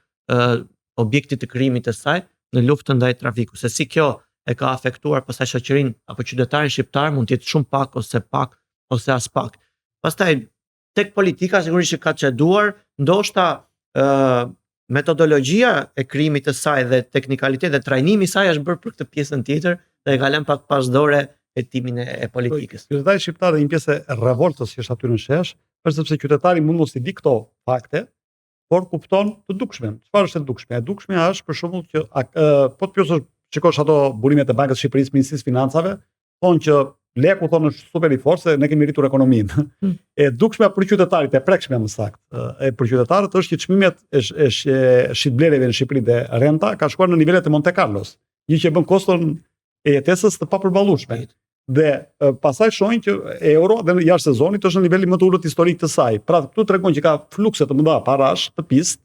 objektit të krijimit të saj në luftën ndaj trafikut. Se si kjo e ka afektuar pastaj shoqërinë apo qytetarin shqiptar mund të jetë shumë pak ose as pak. Pastaj tek politika sigurisht që ka çeduar, ndoshta metodologjia e krijimit të saj dhe teknikaliteti dhe trajnimi i saj është bërë për këtë pjesën tjetër dhe e ka lënë pak pas dore hetimin e politikës. Qytetari shqiptar dhe një pjesë e revoltës që është aty në shesh, është sepse qytetari mund mos i di këto fakte, por kupton të dukshme. Çfarë është e dukshme? E dukshme është për shembull që po të pyesësh, shikosh ato burimet e Bankës së Shqipërisë, Ministrisë Financave, thonë që leku thonë është super i fortë se ne kemi rritur ekonominë. E dukshme për qytetarit, e prekshme më saktë, për qytetarët është që çmimet e shitblerjeve në Shqipëri dhe renta ka shkuar në nivelet e Monte Carlos, gjë që bën koston e jetesës të papërballueshme. Dhe pastaj shohin që euro dhe jashtë sezonit është në nivelin më të ulët historik të saj. Pra këtu tregon që ka flukse të mëdha parash të pistë,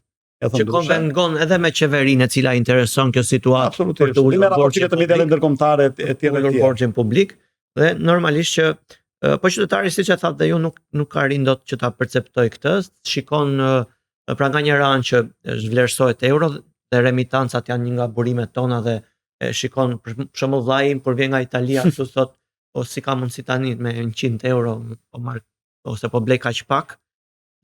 që konvengon edhe me qeverinë e cila intereson kjo situatë. Absolutisht. Me raportimet të mediave ndërkombëtare etj. Borxhin publik dhe normalisht që po qytetari siç e thatë dhe ju nuk ka rin dot që ta perceptoj këtë, shikon pra nga një ranë që zhvlerësohet euro dhe remitancat janë një nga burimet tona dhe shikon për shembull vllai im kur vjen nga Italia këtu thot o si ka mundsi tani me 100 euro po marr ose po blej kaq pak.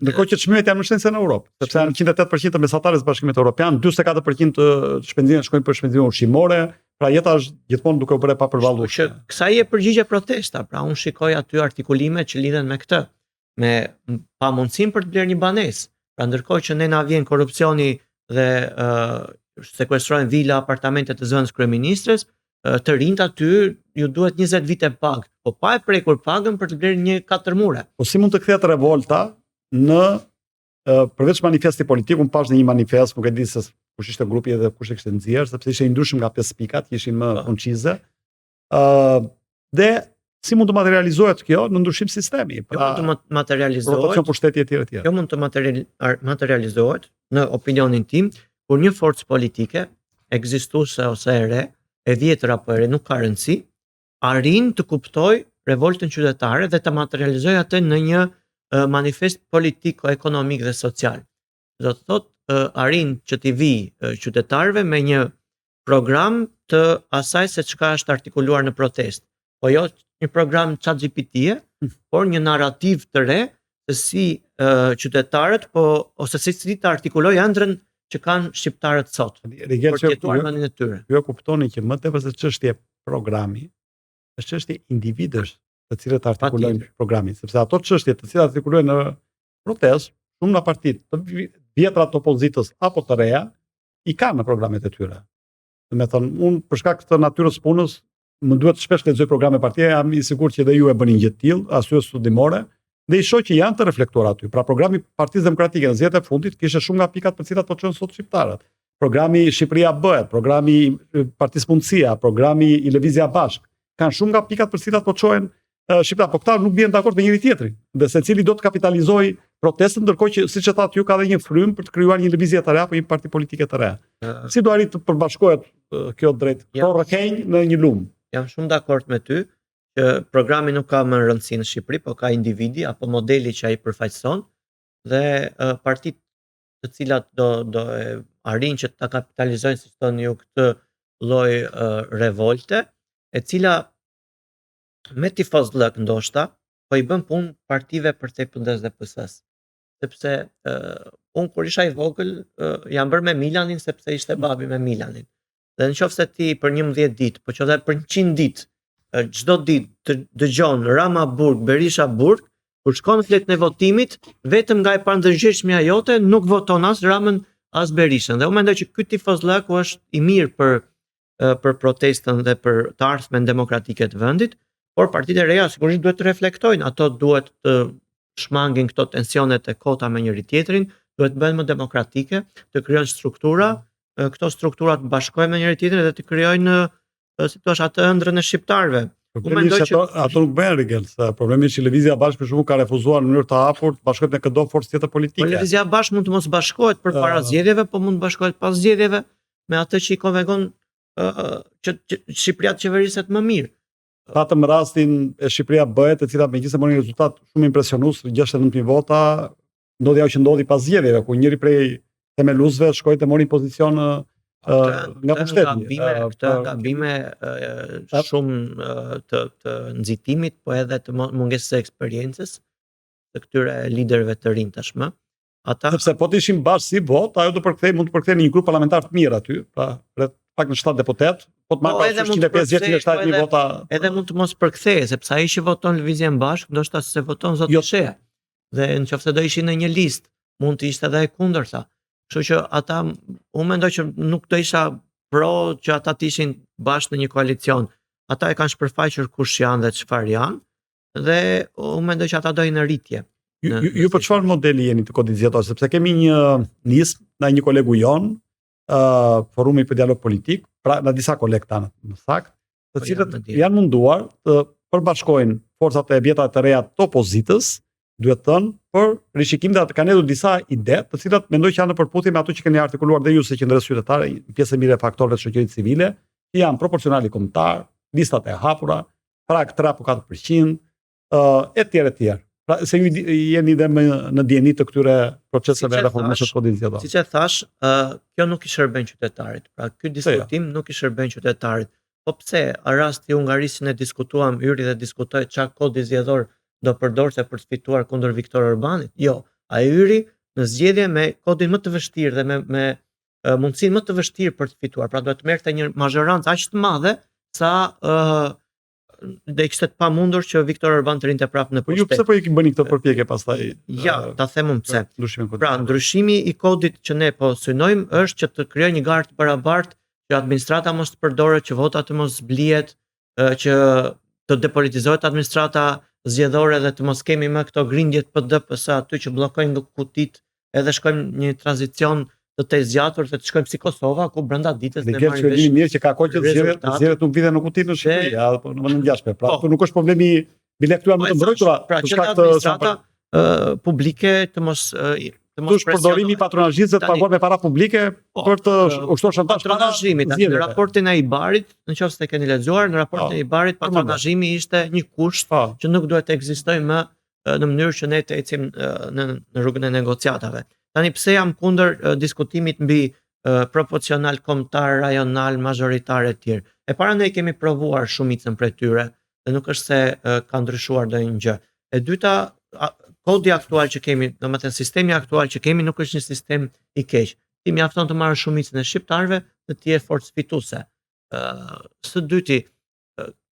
Ndërkohë që çmimet janë më shtrenjtë se në Europë, sepse janë 108% të mesatarës së Bashkimit Evropian, 44% të shpenzimeve shkojnë për shpenzime ushqimore, pra jeta është gjithmonë duke u bërë papërballueshme. Kësaj e përgjigje protesta, pra unë shikoj aty artikulime që lidhen me këtë, me pamundësinë për të blerë një banesë. Pra ndërkohë që ne na vjen korrupsioni dhe sekuestrojnë vila, apartamente të zënës kryeministres, të rinjt aty ju duhet 20 vite pagë, po pa e prekur pagën për të blerë një 4 mure. Po si mund të kthehet revolta në përveç manifesti politik, unë pash në një manifest, nuk e di se kush ishte grupi dhe kush e kishte nxjerrë, sepse ishte i ndryshëm nga 5 pikat, ishin më koncize. Dhe si mund të materializohet kjo në ndryshim sistemi? Kjo mund të materializohet. Rotacion pushteti etj. Kjo mund të materializohet në opinionin tim kur një forcë politike ekzistuese ose e re, e vjetër apo e re, nuk ka rëndësi, arrin të kuptoj revoltën qytetare dhe të materializojë atë në një manifest politiko-ekonomik dhe social. Do të thotë arrin që t'i vi qytetarëve me një program të asaj se çka është artikuluar në protestë. Po jo një program ChatGPT-e, por një narrativ të re se si qytetarët ose si të artikulojë ëndrrën që kanë shqiptarët sot. Për të jetuar vendin e tyre. Ju e kuptoni që më tepër se çështje programi, është çështje individësh të cilët artikulojnë programin, sepse ato çështje të cilat artikulojnë në protestë, shumë nga partitë të vjetra të opozitës apo të reja i kanë në programet e tyre. Do të thonë, unë për shkak të natyrës punës më duhet shpesh të lexoj programe partie, jam i sigurt që edhe ju e bëni një gjë të tillë, arsye studimore, dhe i shoh që janë të reflektuar aty. Pra programi i Partisë Demokratike në 10 e fundit kishte shumë nga pikat për cilat po çojnë sot shqiptarët. Programi Shqipëria bëhet, programi Partisë Mundësia, programi i Lëvizja Bashk, kanë shumë nga pikat për cilat po çojnë shqiptar, po këta nuk bien dakord me njëri tjetrin. Dhe secili do të kapitalizojë protestën, ndërkohë që siç e thatë ju ka dhe një frym për të krijuar një lëvizje të re apo një parti politike të re. Si do arrit të përbashkohet kjo drejt prorrëhenj në një lum? Jam shumë dakord me ty që programi nuk ka më rëndësi në Shqipëri, po ka individi apo modeli që ai përfaqëson dhe partitë të cilat do arrin që ta kapitalizojnë si thonë ju këtë lloj revolte, e cila me tifozllëk ndoshta po i bën punë partive për TPD-s dhe PS-s. Sepse unë kur isha i vogël jam bërë me Milanin sepse ishte babi me Milanin. Dhe nëse ti për 11 ditë, po që edhe për 100 ditë, çdo ditë të dëgjon Rama Burg, Berisha Burg, Kur shkon në flet në votimit, vetëm nga e pandërgjeshmja jote nuk voton as Ramën as Berishën. Dhe unë mendoj që ky tifozllaku është i mirë për protestën dhe për të ardhmen demokratike të vendit, por partitë e reja sigurisht duhet të reflektojnë, ato duhet të shmangin këto tensionet e kota me njëri tjetrin, duhet bëhen më demokratike, të krijojnë struktura, këto struktura të bashkohen me njëri tjetrin dhe të krijojnë si thua atë ëndrrën e shqiptarëve. Problemi është që ato nuk bëhen rigel, se problemi është që Lëvizja Bashkë për shembull ka refuzuar në mënyrë të hapur të bashkohet me çdo forcë tjetër politike. Po Lëvizja Bashkë mund të mos bashkohet përpara zgjedhjeve, po mund të bashkohet pas zgjedhjeve me atë që i konvengon që Shqipëria të qeveriset më mirë. Patëm rastin e Shqipëria bëhet, e cila megjithëse mori rezultat shumë impresionues, 69.000 vota, ndodhi ajo që ndodhi pas zgjedhjeve, ku njëri prej themeluesve shkoi të mori pozicion nga pushteti. Këtë gabime shumë të nxitimit, po edhe të mungesës së eksperiencës të këtyre liderëve të rinj tashmë. Sepse po të ishim bashkë si votë, ajo mund të përkthej në një grup parlamentar të mirë aty, pra pak në 7 deputet, po të marrë 150.000 vota. Edhe mund të mos përkthej, sepse ai që voton Lëvizjen Bashkë, ndoshta se voton zoti Shea. Dhe nëse do ishin në një listë, mund të ishte edhe e kundërta. Kështu që ata, unë mendoj që nuk do isha pro që ata të ishin bashkë në një koalicion. Ata e kanë shpërfaqur kush janë dhe çfarë janë, dhe unë mendoj që ata dojnë në rritje. Ju për çfarë modeli jeni të kodit zgjedhor, sepse kemi një nismë nga një kolegu jon, Forumi për Dialog Politik, pra nga disa kolegë tanë, më saktë, të cilët janë munduar të përbashkojnë forcat e vjetra të reja të opozitës, duhet thënë, për rishikim dhe kanë hedhur disa ide, të cilat mendoj që janë në përputhje me ato që keni artikuluar dhe ju si qendrës qytetare, pjesë e mirë e faktorëve të shoqërisë civile, që janë proporcionali kombëtar, listat e hapura, prag 3 apo 4%, etj. Pra se ju jeni dhe në dieni të këtyre proceseve reformës së kodit zgjedhor. Siç e thash, kjo nuk i shërben qytetarit. Pra ky diskutim nuk i shërben qytetarit. Po pse rasti i Hungarisë ne diskutuam, hyri dhe diskutoi çfarë kodi zgjedhor do përdorse për të fituar kundër Viktor Orbanit? Jo, ai hyri në zgjedhje me kodin më të vështirë dhe me mundësinë më të vështirë për të fituar. Pra duhet të merrte një mazhorancë aq të madhe sa dhe kishte të pamundur që Viktor Orban të rinte prapë në pushtet. Po ju pse po i bëni këtë përpjekje pastaj? Ja, ta them unë pse. Pra, ndryshimi i kodit që ne po synojmë është që të krijojë një garë të barabartë, që administrata mos të përdoret, që vota të mos zblihet, që të depolitizohet administrata zgjedhore dhe të mos kemi më këto grindje të PD-s aty që bllokojnë kutit, edhe shkojmë një tranzicion të zgjatur se të shkojmë si Kosova, ku brenda ditës ne marrim vesh. Mirë që ka kohë që zgjedhjet nuk viten në kutit në Shqipëri, apo në ngjashme. Pra, nuk është problemi bilektuar më të mbrojtura, për shkak të administrata publike të mos përdorimi i patronazhit të paguar me para publike për të ushtuar shantazh patronazhimit. Në raportin e Ibarit, nëse keni lexuar, në raportin e Ibarit patronazhimi ishte një kusht që nuk duhet të ekzistojë më në mënyrë që ne të ecim në rrugën e negociatave. Tani pse jam kundër diskutimit mbi proporcional, kombëtar, rajonal, mazhoritar e tjerë. E para ne kemi provuar shumicën prej tyre dhe nuk është se ka ndryshuar ndonjë gjë. E dyta, kodi aktual që kemi, domethënë sistemi aktual që kemi nuk është një sistem i keq. Ti mjafton të marrësh shumicën e shqiptarëve dhe ti je forcë fituese. Së dyti,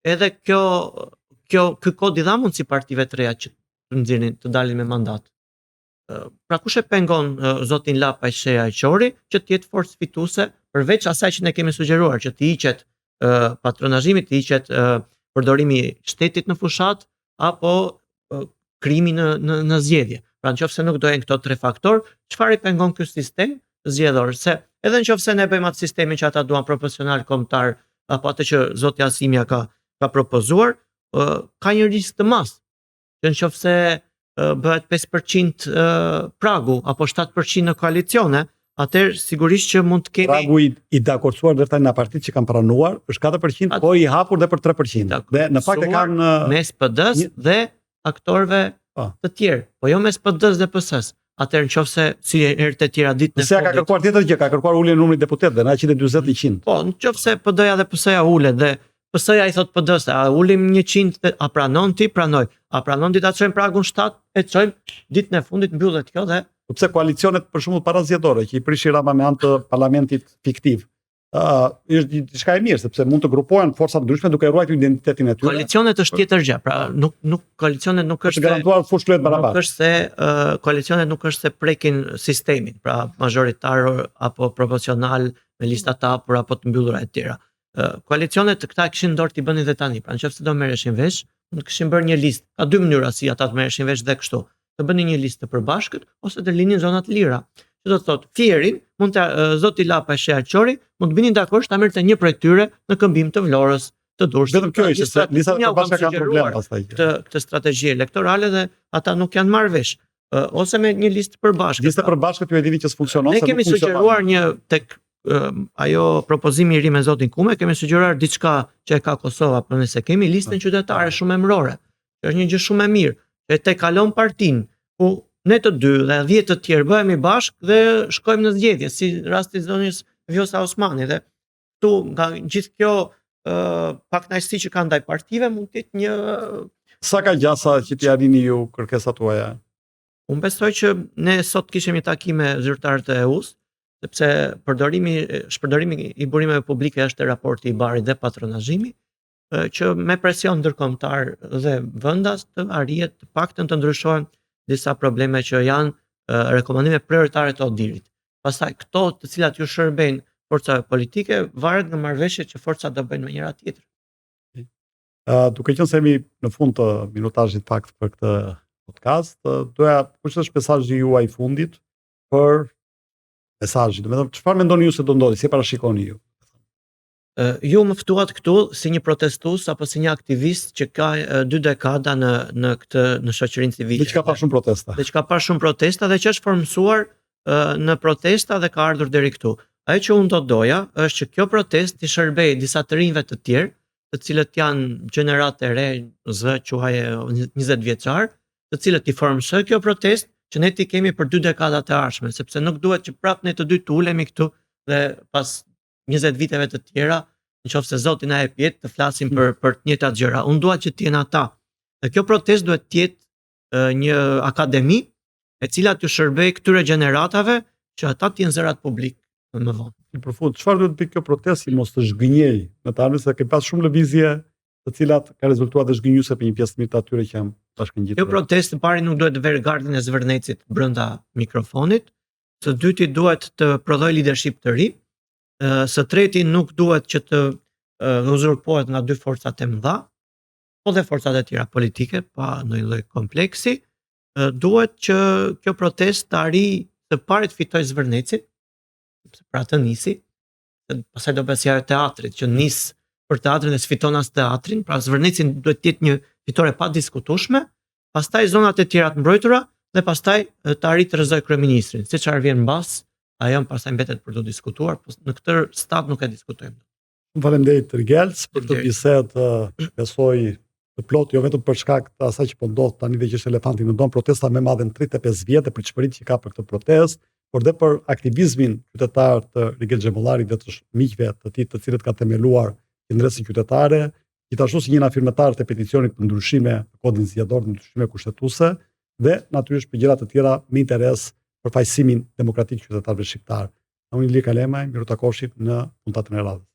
edhe ky kod i dha mundësi partive të reja që të nxjerrin të dalin me mandat. Pra kush e pengon zotin Lapaj, Shea e Qori që të jetë forcë fituese përveç asaj që ne kemi sugjeruar që të hiqet patronazhimi, të hiqet përdorimi i shtetit në fushat apo krimi në zgjedhje. Pra nëse nuk dojen këto 3 faktor, çfarë i pengon ky sistem zgjedhor? Se edhe nëse ne bëjmë atë sistemin që ata duan proporcional, kombëtar apo atë që zoti Asimja ka propozuar, ka një risk të madh. Që nëse bëhet 5% pragu apo 7% në koalicione, atëherë sigurisht që mund të kemi pragu i dakorcuar deri tani në partitë që kanë pranuar është 4%, po i hapur dhe për 3%. Dhe në fakt e kanë mes PD-s dhe aktorëve të tjerë, po jo mes PD-s dhe PS-s. Atëherë nëse si herët e tjera ditën e fundit. Se ka kërkuar tjetër gjë, ka kërkuar uljen e numrit deputetëve në 140-100. Po, nëse PD-ja dhe PS-ja ulet dhe PS-ja i thot PD-s, a ulim 100, a pranon ti? Pranoj. A pranon ti ta çojmë pragun 7? E çojmë ditën e fundit mbyllet kjo dhe pse koalicionet për shembull para zgjedhore që i prishi Rama me anë të parlamentit fiktiv. është diçka e mirë, sepse mund të grupohen forca të ndryshme duke ruajtur identitetin e tyre. Koalicionet është tjetër gjë, pra nuk koalicionet nuk është garantuar fush flet barabartë. Nuk është se koalicionet nuk është se prekin sistemin, pra majoritar apo proporcional me lista të hapura apo të mbyllura e tjera. Koalicionet këta kishin dorë t'i bënin dhe tani, pra nëse do merreshin vesh, mund të kishin bërë një listë. Ka dy mënyra si ata të merreshin vesh dhe kështu. Të bënin një listë të përbashkët ose të linin zona të lira. Që do të thotë, Fierin, mund të zoti Lapa e Sheha Qori, mund të binin dakord ta merrte një prej tyre në këmbim të Vlorës, të Durrësit. Vetëm kjo ishte se listat e përbashkëta kanë problem pastaj. Këtë strategji elektorale dhe ata nuk janë marrë vesh. Ose me një listë përbashkët. Lista përbashkët ju e dini që s'funksionon. Ne kemi sugjeruar një tek ajo propozimi i ri me zotin Kume, kemi sugjeruar diçka që e ka Kosova, por nëse kemi listën qytetare shumë emërore, që është një gjë shumë e mirë, që te kalon partinë, ku ne të dy dhe 10 të tjerë bëhemi bashkë dhe shkojmë në zgjedhje, si rasti i zonës Vjosa Osmani, dhe këtu nga gjithë kjo pakënaqësi që ka ndaj partive mund të jetë një. Sa ka gjasa që t'i arrini ju kërkesat tuaja? Unë besoj që ne sot kishim një takim me zyrtarët e EU-s, sepse shpërdorimi i burimeve publike është raporti i Barit dhe patronazhimi, që me presion ndërkombëtar dhe vendas të arrihet të paktën të ndryshohen disa probleme që janë rekomandime prioritare të ODIHR-it. Pastaj këto të cilat ju shërbejnë forcave politike varet nga marrëveshjet që forcat do bëjnë me njëra tjetrën. Duke qenë se jemi në fund të minutazhit fakt për këtë podcast, kush është mesazhi juaj i fundit për mesazhin? Domethënë çfarë mendoni ju se do ndodhi, si parashikoni ju? Ju më ftuat këtu si një protestues apo si një aktivist që ka 2 dekada në shoqërinë civile. Dhe që ka pa shumë protesta. Dhe që ka pa shumë protesta dhe që është formësuar në protesta dhe ka ardhur deri këtu. Ajo që unë do doja është që kjo protestë të shërbejë disa të rinjve të tjerë, të cilët janë gjenerate re, quaje 20 vjeçar, të cilët i formësoj kjo protestë që ne ti kemi për 2 dekada të ardhshme, sepse nuk duhet që prapë ne të dy të ulemi këtu dhe pas 20 viteve të tjera, nëse Zoti na e pjet, të flasim për të njëjtat gjëra. Unë dua që të jenë ata. Dhe kjo protestë duhet të jetë një akademi e cila të shërbejë këtyre gjeneratave që ata të jenë zërat publik më vonë. Në përfund, çfarë duhet të bëjë kjo protestë si mos të zhgënjej, me të ardhmen se ke pas shumë lëvizje të cilat ka rezultuar të zhgënjuese për një pjesë të mirë të atyre që janë bashkëngjitur. Kjo protestë pari nuk duhet të verë gardhin e zvërnecit brenda mikrofonit, së dyti duhet të prodhoj leadership të ri, së treti nuk duhet që të uzurpohet nga 2 forcat e mëdha, po dhe forcat e tjera politike, pa ndonjë lloj kompleksi. Duhet që kjo protestë të arrijë të pari të fitojë zvërnecin, sepse pra të nisi, pastaj do bëhet si ajo teatrit që nis për teatrin dhe sfiton as teatrin, pra zvërnecin duhet të jetë një fitore pa diskutueshme, pastaj zonat e tjera të mbrojtura dhe pastaj të arrijë të rrezoj kryeministrin, siç vjen mbas. Ajo pastaj mbetet për të diskutuar, por në këtë stad nuk e diskutojmë. Faleminderit Rigelc për këtë bisedë, besoj të plot, jo vetëm për shkak të asaj që po ndodh tani dhe që është elefanti në dom, protesta më e madhe në 35 vjet, për çmëritë që ka për këtë protestë, por dhe për aktivizmin qytetar të Rigel Xhemollarit dhe të miqve të tij, të cilët kanë themeluar qendresën qytetare, gjithashtu si një afirmatar të peticionit për ndryshime në kodin zgjedhor, ndryshime kushtetuese dhe natyrisht për gjëra të tjera me interes për fajësimin demokratik qytetarëve shqiptar. Unë Ilir Kalemaj, miru takoshit në puntatën e radhës.